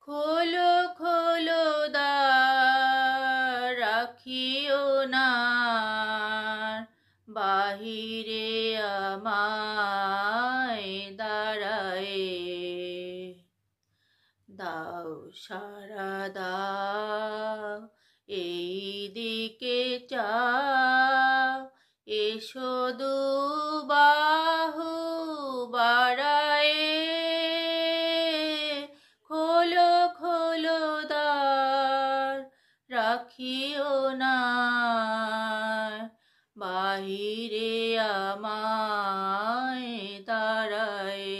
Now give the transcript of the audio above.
খোলো খোলো দ্বার, রাখিও না বাহিরে আমায় দাঁড়ায়ে। দাও সাড়া দাও, এই দিকে চাও, এসো দুবাহু বাড়ায়ে। খোলো খোলো দ্বার, রাখিও না বাহিরে আমায় দাঁড়ায়ে।